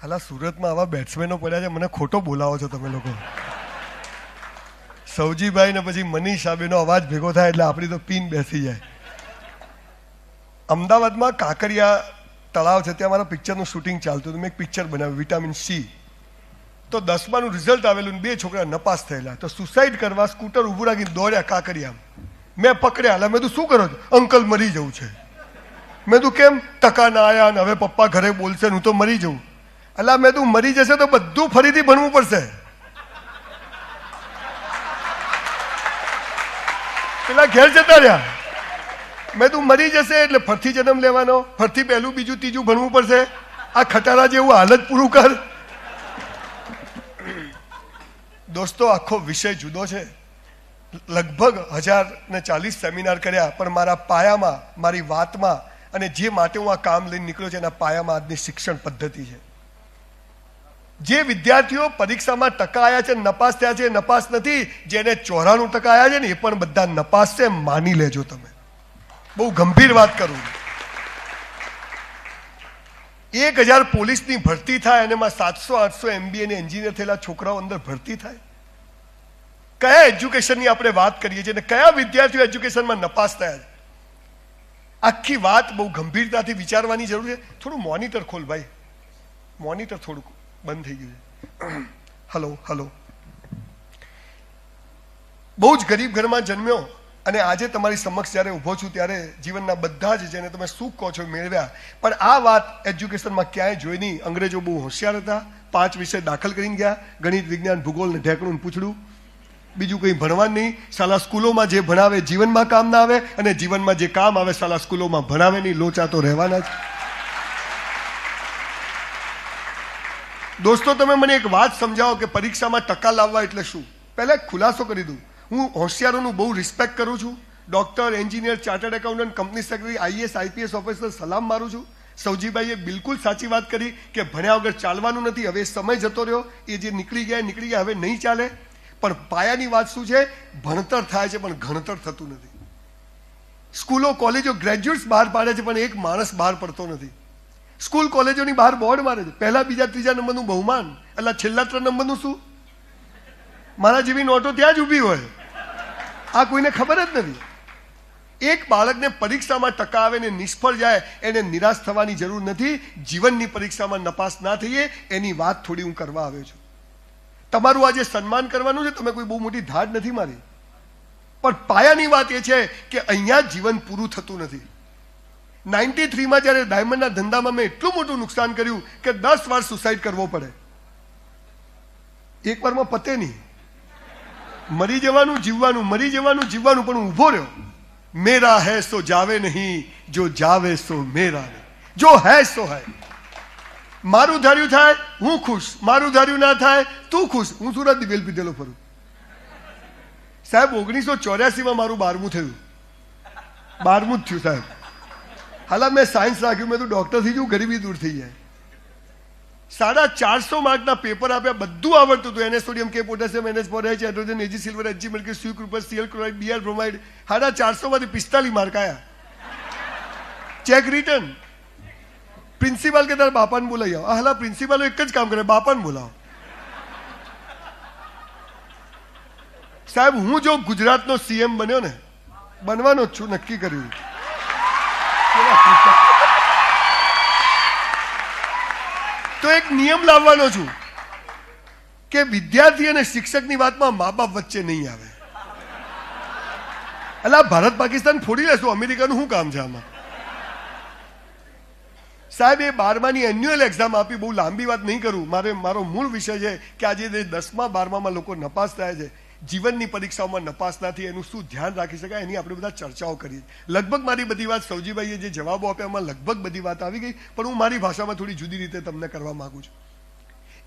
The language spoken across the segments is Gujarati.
હાલા સુરતમાં આવા બેટ્સમેનો પડ્યા છે, મને ખોટો બોલાવો છો તમે લોકો. સૌજીભાઈ ને પછી મનીષ સાબેનો અવાજ ભેગો થાય એટલે આપણી તો પીન બેસી જાય. અમદાવાદમાં કાંકરિયા તળાવ છે, ત્યાં મારા પિક્ચરનું શૂટિંગ ચાલતું હતું. મેં એક પિક્ચર બનાવ્યું વિટામિન સી. તો 10માનું રિઝલ્ટ આવેલું, 2 છોકરા નપાસ થયેલા. તો સુસાઇડ કરવા સ્કૂટર ઊભું રાખીને દોડ્યા કાંકરિયામાં. મેં પકડ્યા. એટલે મેં તું શું કરો છો? અંકલ મરી જવું છે. મેં તું કેમ? ટકા ના આયા ને હવે પપ્પા ઘરે બોલશે હું તો મરી જવું. એટલે મેં તું મરી જશે તો બધું ફરીથી ભણવું પડશે. પેલા ઘેર જતા રહ્યા. મેં તું મરી જશે એટલે ફરથી જન્મ લેવાનો, ફરથી પહેલું બીજું ત્રીજું ભણવું પડશે. આ ખટારા જેવું હાલત પૂરું કર. દોસ્તો, આખો વિષય જુદો છે. લગભગ 1040 સેમિનાર કર્યા, પણ મારા પાયામાં, મારી વાતમાં અને જે માટે હું આ કામ લઈને નીકળ્યો છે એના પાયામાં આજની શિક્ષણ પદ્ધતિ છે. જે વિદ્યાર્થીઓ પરીક્ષામાં ટકા આવ્યા છે, નપાસ થયા છે, નપાસ નથી. જેને 94% આવ્યા છે ને એ પણ બધા નપાસ છે, માની લેજો. તમે બહુ ગંભીર વાત કરું. 1000 પોલીસની ભરતી થાય અને એમાં 700-800 MBA ને એન્જિનિયર થયેલા છોકરાઓ અંદર ભરતી થાય. કયા એજ્યુકેશનની આપણે વાત કરીએ છીએ અને કયા વિદ્યાર્થીઓ એજ્યુકેશનમાં નપાસ થયા છે? આખી વાત બહુ ગંભીરતાથી વિચારવાની જરૂર છે. થોડું મોનિટર ખોલ ભાઈ, મોનિટર થોડુંક બંધ થઈ ગયું છે. Hello hello. બહુ જ ગરીબ ઘરમાં જન્મ્યો અને આજે તમારી સમક્ષ જ્યારે ઊભો છું ત્યારે જીવનના બધા જ જેને તમે શું કહો છો મેળવ્યા, પણ આ વાત એજ્યુકેશનમાં ક્યાંય જોઈ નહીં. અંગ્રેજો બહુ હોશિયાર હતા. 5 વિષય દાખલ કરીને ગયા: ગણિત, વિજ્ઞાન, ભૂગોળ ને ઢેકણું પૂછડું. બીજું કંઈ ભણવાનું નહીં. શાળા સ્કૂલોમાં જે ભણાવે જીવનમાં કામ ના આવે, અને જીવનમાં જે કામ આવે શાળા સ્કૂલોમાં ભણાવે નહીં. લોચા તો રહેવાના જ. દોસ્તો, તમે મને એક વાત સમજાવો કે પરીક્ષામાં ટકા લાવવા એટલે શું? પહેલા એક ખુલાસો કરી દઉં. હું હોશિયારોનું બહુ રિસ્પેક્ટ કરું છું. Doctor, engineer, chartered accountant, company secretary, IAS, IPS officer સલામ મારું છું. સૌજીભાઈએ બિલકુલ સાચી વાત કરી કે ભણ્યા વગર ચાલવાનું નથી. હવે સમય જતો રહ્યો, એ જે નીકળી ગયા, હવે નહીં ચાલે. પણ પાયાની વાત શું છે? ભણતર થાય છે પણ ગણતર થતું નથી. સ્કૂલો, કોલેજો ગ્રેજ્યુએટ્સ બહાર પાડે છે પણ એક માણસ બહાર પડતો નથી. સ્કૂલ કોલેજોની બહાર બોર્ડ મારે છે, પહેલા બીજા ત્રીજા નંબરનું બહુમાન, એટલે છેલ્લા 3 નંબરનું શું? મારા જેવી નોટો ત્યાં જ ઊભી હોય. આ કોઈને ખબર જ નથી. એક બાળકને પરીક્ષામાં ટકા આવે ને નિષ્ફળ જાય એને નિરાશ થવાની જરૂર નથી. જીવનની પરીક્ષામાં નપાસ ના થઈએ એની વાત થોડી હું કરવા આવ્યો છું. તમારું આજે સન્માન કરવાનું છે. તમે કોઈ બહુ મોટી ધાડ નથી મારી, પણ પાયાની વાત એ છે કે અહીંયા જીવન પૂરું થતું નથી. 93માં જ્યારે ડાયમંડના ધંધામાં મેં એટલું મોટું નુકસાન કર્યું કે 10 વાર સુસાઇડ કરવો પડે. એક વારમાં પતે નહીં. મરી જવાનું, જીવવાનું, મરી જવાનું, જીવવાનું, પણ હું ઊભો રહ્યો. મેરા હૈ સો જાવે નહીં, જો જાવે સો મેરા નહીં, જો હૈ સો હૈ. મારું ધાર્યું થાય હું ખુશ, મારું ધાર્યું ના થાય તું ખુશ. હું સુરત દિવેલ પીધેલો ફરું. સાહેબ 1984માં મારું 12મું થયું. 12મું જ થયું સાહેબ. હાલા મેં સાયન્સ રાખ્યું. મેં તો ડોક્ટર થઈ જવું, ગરીબી દૂર થઈ જાય. 450 માર્કના પેપર આપ્યા, બધું આવડતું હતું. NS sodium, K potassium, NH ફોરેચ, hydrogen, Ag silver, Hg mercury, Cu copper, Cl chloride, Br bromide. 450 માંથી 45 માર્ક આવ્યા. Cheque return. પ્રિન્સિપાલ કે તારા બાપાને બોલાવી આવો. હાલા પ્રિન્સિપાલો એક જ કામ કરે, બાપાને બોલાવો. સાહેબ હું જો ગુજરાતનો CM બન્યો ને, બનવાનો જ છું, નક્કી કર્યું. તો એક નિયમ લાવવાનો છું કે વિદ્યાર્થી અને શિક્ષકની વાતમાં મા બાપ વચ્ચે નહીં આવે. એટલે ભારત પાકિસ્તાન ફોડી લેશું, અમેરિકાનું શું કામ છે આમાં? સાહેબ એ 12માની એન્યુઅલ એક્ઝામ આપી. બહુ લાંબી વાત નહીં કરું. મારો મૂળ વિષય છે કે આજે 10મા 12મામાં લોકો નપાસ થાય છે. જીવનની પરીક્ષાઓમાં નપાસ ના થઈ એનું શું ધ્યાન રાખી શકાય એની આપણે બધા ચર્ચાઓ કરી. લગભગ મારી બધી વાત સૌજીભાઈએ જે જવાબો આપ્યા એમાં લગભગ બધી વાત આવી ગઈ, પણ હું મારી ભાષામાં થોડી જુદી રીતે તમને કરવા માંગુ છું.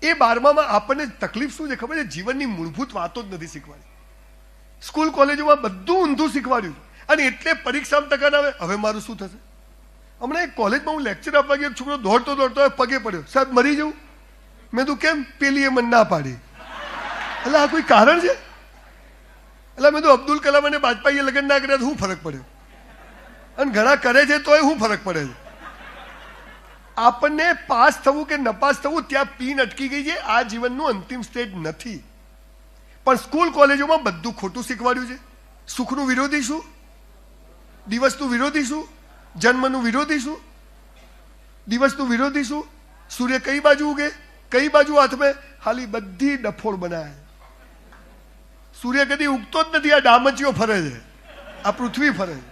એ 12મામાં આપણને તકલીફ શું છે ખબર છે? જીવનની મૂળભૂત વાતો જ નથી શીખવાડી. સ્કૂલ કોલેજોમાં બધું ઊંધું શીખવાડ્યું અને એટલે પરીક્ષામાં ટકા ના આવે. હવે મારું શું થશે? હમણાં એક કોલેજમાં હું લેક્ચર આપવા ગયો, એક છોકરો દોડતો દોડતો પગે પડ્યો. સાહેબ મરી જવું. મેં તું કેમ? પેલીએ મને ના પાડી. એટલે આ કોઈ કારણ છે? એટલે મેં તો અબ્દુલ કલામ અને વાજપેયીએ લગ્ન ના કર્યા તો શું ફરક પડ્યો? અને ઘણા કરે છે તોય શું ફરક પડે છે? આપણને પાસ થવું કે નપાસ થવું ત્યાં પીન અટકી ગઈ છે. આ જીવનનું અંતિમ સ્ટેજ નથી. પણ સ્કૂલ કોલેજોમાં બધું ખોટું શીખવાડ્યું છે. સુખનું વિરોધી શું? દિવસનું વિરોધી શું? જન્મનું વિરોધી શું? દિવસનું વિરોધી શું? સૂર્ય કઈ બાજુ ઉગે, કઈ બાજુ હાથમે, ખાલી બધી ડફોળ બનાવે. સૂર્ય કદી ઉગતો જ નથી. આ ડામચીઓ ફરે છે, આ પૃથ્વી ફરે છે.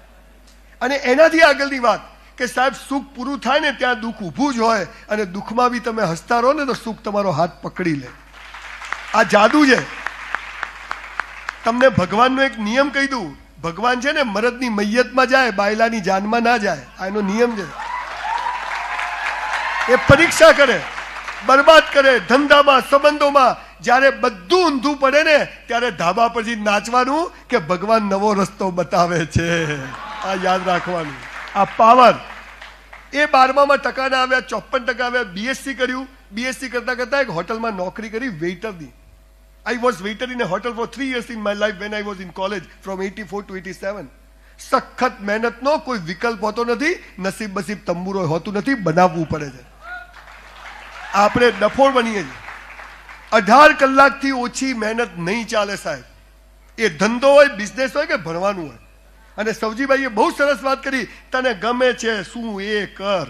અને એનાથી આગળની વાત કે સાહેબ સુખ પૂરું થાય ને ત્યાં દુઃખ ઊભું જ હોય. અને દુઃખમાં બી તમે હસતા રહો ને તો સુખ તમારો હાથ પકડી લે. આ જાદુ છે. તમને ભગવાનનો એક નિયમ કહી દઉં. ભગવાન છે ને મરદની મૈયતમાં જાય, બાયલાની જાનમાં ના જાય. આ એનો નિયમ છે. એ પરીક્ષા કરે, બરબાદ કરે ધંધામાં, સંબંધોમાં. જ્યારે બધું ઊંધું પડે ને ત્યારે ધાબા પરથી નાચવાનું કે ભગવાન નવો રસ્તો બતાવે છે. આ યાદ રાખવાનું. આ પાવર. એ 12માં ટકા ના આવ્યા, 54% આવ્યા. બીએસસી કર્યું. બીએસસી કરતા કરતા એક હોટલમાં નોકરી કરી, વેઇટરની. I was waiter in a hotel for 3 years in my life when I was in college from 84 to 87. સખત મહેનતનો કોઈ વિકલ્પ હોતો નથી. નસીબ બસીબ તંબુરો હોતું નથી, બનાવવું પડે છે. આપણે ડફોળ બનીએ છીએ. 18 કલાકથી ઓછી મહેનત નહીં ચાલે સાહેબ. એ ધંધો હોય, બિઝનેસ હોય કે ભણવાનું હોય. અને સવજીભાઈએ બહુ સરસ વાત કરી. તને ગમે છે શું એ કર.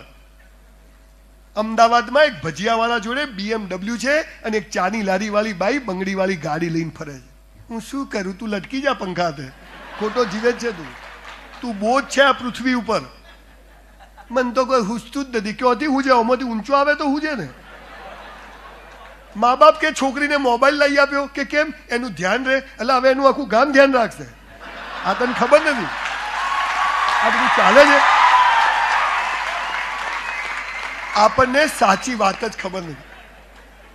અમદાવાદમાં એક ભજીયાવાળા જોડે BMW છે અને એક ચાની લારીવાળી બાઈ બંગડીવાળી ગાડી લઈને ફરે છે. હું શું કરું? તું લટકી જા પંખાતે. ખોટો જીવે છે તું. તું બોજ છે આ પૃથ્વી ઉપર. મન તો કોઈ હુજતું જ નથી. ક્યાંથી હુજે? આમાંથી ઊંચો આવે તો હુજે ને. મા બાપ કે છોકરીને મોબાઈલ લઈ આપ્યો કે કેમ? એનું ધ્યાન રહે. એટલે હવે એનું આખું ગામ ધ્યાન રાખશે. આ તને ખબર નથી. આ બધું ચાલે છે. આપણને સાચી વાત જ ખબર નથી.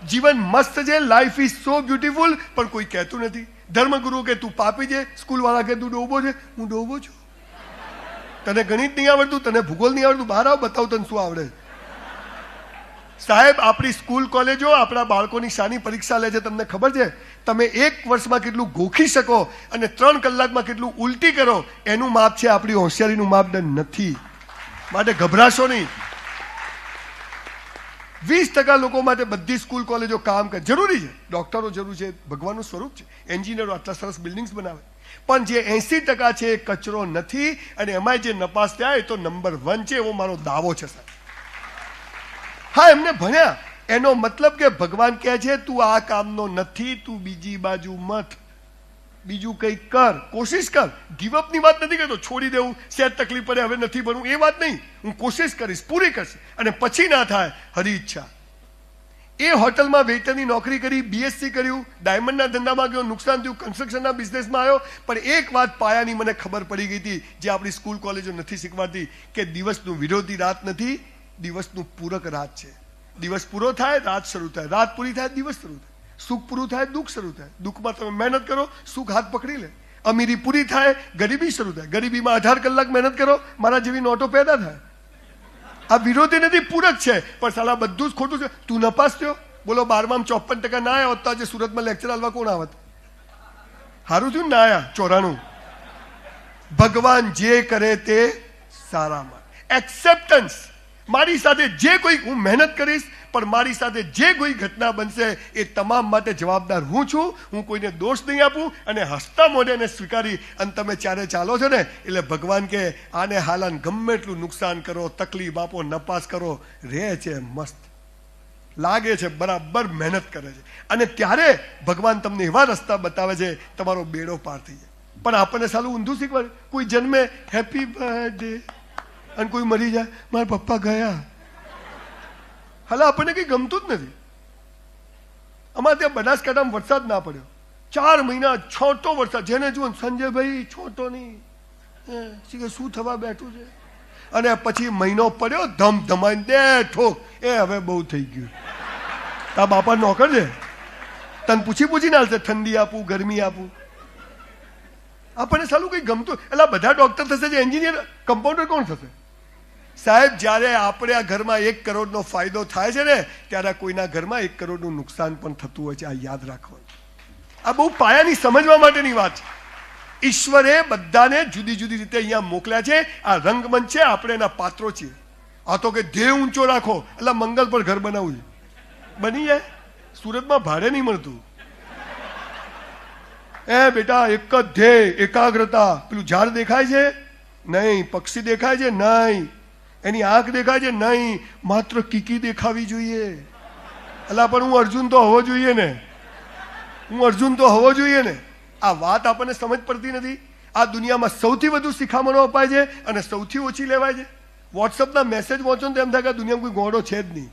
જીવન મસ્ત છે, લાઈફ ઇઝ સો બ્યુટીફુલ, પણ કોઈ કહેતું નથી. ધર્મગુરુ કે તું પાપી છે, સ્કૂલ વાળા કે તું ડોબો છે. હું ડોબો છું. તને ગણિત નહીં આવડતું, તને ભૂગોળ નહીં આવડતું, બહાર આવ બતાવ તને શું આવડે. સાહેબ આપણી સ્કૂલ કોલેજો આપણા બાળકોની શાની પરીક્ષા લે છે તમને ખબર છે? તમે 1 વર્ષમાં કેટલું ગોખી શકો અને 3 કલાકમાં કેટલું ઉલટી કરો એનું માપ છે. આપણી હોશિયારીનું માપદંડ નથી. માટે ગભરાશો નહીં. 20% લોકો માટે બધી સ્કૂલ કોલેજો કામ કરે. જરૂરી છે. ડોક્ટરો જરૂર છે, ભગવાનનું સ્વરૂપ છે. એન્જિનિયરો આટલા સરસ બિલ્ડિંગ્સ બનાવે. પણ જે 80% છે એ કચરો નથી. અને એમાં જે નપાસ થયા એ તો નંબર 1 છે, એવો મારો દાવો છે સાહેબ. હા, એમને ભણ્યા. એનો મતલબ કે ભગવાન કહે છે તું આ કામનો નથી, તું બીજી બાજુ મત, બીજું કંઈક કર, કોશિશ કર. ગીવઅપની વાત નથી કરતો, છોડી દેવું, સેજ તકલીફ પડે હવે નથી ભણવું, એ વાત નહીં. હું કોશિશ કરીશ, પૂરી કરશે. અને પછી ના થાય હરી ઈચ્છા. એ હોટલમાં વેઇટરની નોકરી કરી, બીએસસી કર્યું, ડાયમંડના ધંધામાં ગયો, નુકસાન થયું, કન્સ્ટ્રક્શનના બિઝનેસમાં આવ્યો. પણ એક વાત પાયાની મને ખબર પડી ગઈ હતી, જે આપણી સ્કૂલ કોલેજો નથી શીખવાડતી, કે દિવસનું વિરોધી રાત નથી, દિવસનું પૂરક રાત છે. દિવસ પૂરો થાય, રાત શરૂ થાય, રાત પૂરી થાય, દિવસ શરૂ થાય. સુખ પૂરું થાય, દુઃખ શરૂ થાય. દુઃખમાં તમે મહેનત કરો, સુખ હાથ પકડી લે. અમીરી પૂરી થાય, ગરીબી શરૂ થાય. ગરીબીમાં 18 કલાક મહેનત કરો, મારા જેવી નોટો પેદા થાય. આ વિરોધી નથી, પૂરક છે. પણ સાલા બધું જ ખોટું છે. તું નપાસ થયો, બોલો 12માં 54% ના આવ્યા હોત તો આજે સુરતમાં લેક્ચર આલવા કોણ આવત? સારું થયું ના આયા. 94. ભગવાન જે કરે તે સારામાં. એક્સેપ્ટન્સ. મારી સાથે જે કોઈ, હું મહેનત કરીશ, પણ મારી સાથે જે કોઈ ઘટના બનશે એ તમામ માટે જવાબદાર હું છું. હું કોઈને દોષ નહીં આપું. અને હસતા મોઢે એને સ્વીકારી અને તમે ચારે ચાલો છો ને એટલે ભગવાન કે આને હાલાન ગમે એટલું નુકસાન કરો, તકલીફ આપો, નપાસ કરો, રહે છે મસ્ત, લાગે છે બરાબર, મહેનત કરે છે. અને ત્યારે ભગવાન તમને એવા રસ્તા બતાવે છે તમારો બેડો પાર થઈ જાય. પણ આપણને સાલું ઊંધું શીખવાડે. કોઈ જન્મે હેપી બર્થડે અને કોઈ મરી જાય મારા પપ્પા ગયા. હાલ આપણને કંઈ ગમતું જ નથી. અમારે ત્યાં બનાસકાંઠામાં વરસાદ ના પડ્યો 4 મહિના, છોટો વરસાદ. જેને જુઓ સંજયભાઈ છોટો નહીં, શું થવા બેઠું છે. અને પછી મહિનો પડ્યો, ધમધમાઈને દે ઠોક. એ હવે બહુ થઈ ગયું. તા બાપા નોકર છે, તને પૂછીને હાલશે ઠંડી આપું, ગરમી આપું. આપણને સાલું કંઈ ગમતું. એટલે બધા ડોક્ટર થશે, જે એન્જિનિયર, કમ્પાઉન્ડર કોણ થશે? સાહેબ જ્યારે આપણે આ ઘરમાં 1 કરોડનો ફાયદો થાય છે ને ત્યારે કોઈના ઘરમાં 1 કરોડનું નુકસાન પણ થતું હોય છે. આ યાદ રાખવાનું. આ બહુ પાયાની સમજવા માટેની વાત છે. ઈશ્વરે બધાને જુદી જુદી રીતે અહીંયા મોકલ્યા છે. આ રંગમંચ છે, આપણે એના પાત્રો છીએ. આ તો કે ધ્યેય ઊંચો રાખો, એટલે મંગલ પર ઘર બનાવવું છે, બની જાય. સુરતમાં ભાડે નહીં મળતું. બેટા એક જ ધ્યેય, એકાગ્રતા. પેલું ઝાડ દેખાય છે નહીં, પક્ષી દેખાય છે નહીં, એની આંખ દેખાય છે નહીં, માત્ર કીકી દેખાવી જોઈએ. એટલે પણ હું અર્જુન તો હોવો જોઈએ ને, હું અર્જુન તો હોવો જોઈએ ને. આ વાત આપણને સમજ પડતી નથી. આ દુનિયામાં સૌથી વધુ શિખામણો અપાય છે અને સૌથી ઓછી લેવાય છે. વોટ્સઅપના મેસેજ વાંચો ને એમ થાય કે દુનિયામાં કોઈ ગોળો છે જ નહીં.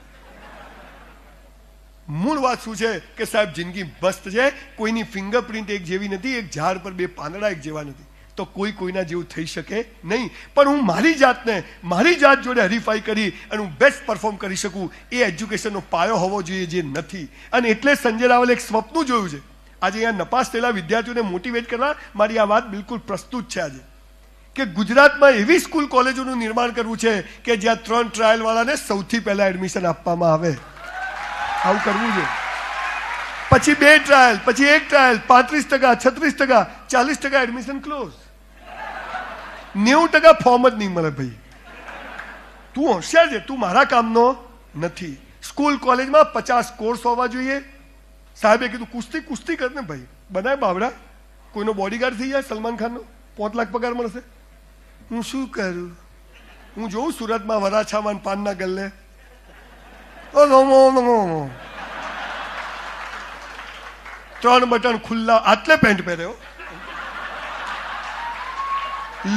મૂળ વાત શું છે કે સાહેબ જિંદગી મસ્ત છે, કોઈની ફિંગરપ્રિન્ટ એક જેવી નથી, એક ઝાડ પર બે પાંદડા એક જેવા નથી, તો કોઈ કોઈના જેવું થઈ શકે નહીં. પણ હું મારી જાત જોડે હરીફાઈ કરી અને હું બેસ્ટ પરફોર્મ કરી શકું, એ એજ્યુકેશનનો પાયો હોવો જોઈએ, જે નથી. અને એટલે સંજય રાવલે એક સ્વપ્ન જોયું છે. આજે અહીંયા નપાસ થયેલા વિદ્યાર્થીઓને મોટિવેટ કરવા મારી આ વાત બિલકુલ પ્રસ્તુત છે આજે, કે ગુજરાતમાં એવી સ્કૂલ કોલેજોનું નિર્માણ કરવું છે કે જ્યાં 3 ટ્રાયલ વાળાને સૌથી પહેલા એડમિશન આપવામાં આવે. આવું કરવું છે. પછી 2 ટ્રાયલ, પછી 1 ટ્રાયલ, 35%, 36%, 40% એડમિશન ક્લોઝ. 90% ફોર્મ જ નહીં મળે. ભાઈ તું હોશિયાર છે, તું મારા કામનો નથી. સ્કૂલ કોલેજમાં 50 કોર્સ હોવા જોઈએ. સાહેબે કીધું કુસ્તી કર ને ભાઈ, બનાય બાવડા, કોઈનો બોડીગાર્ડ થઈ જાય, સલમાન ખાનનો 5 લાખ પગાર મળશે. હું શું કરું? હું જોઉં સુરતમાં વરાછામાં પાનના ગલ્લે 3 બટન ખુલ્લા, આટલે પેન્ટ પહેર્યો,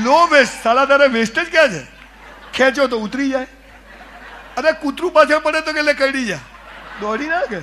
લો વેસ્ટ. સાલા તારે વેસ્ટ જ ક્યાં છે? ખેંચો તો ઉતરી જાય. અરે કૂતરું પાછળ પડે તો કે કડી જાય, દોડી ના કે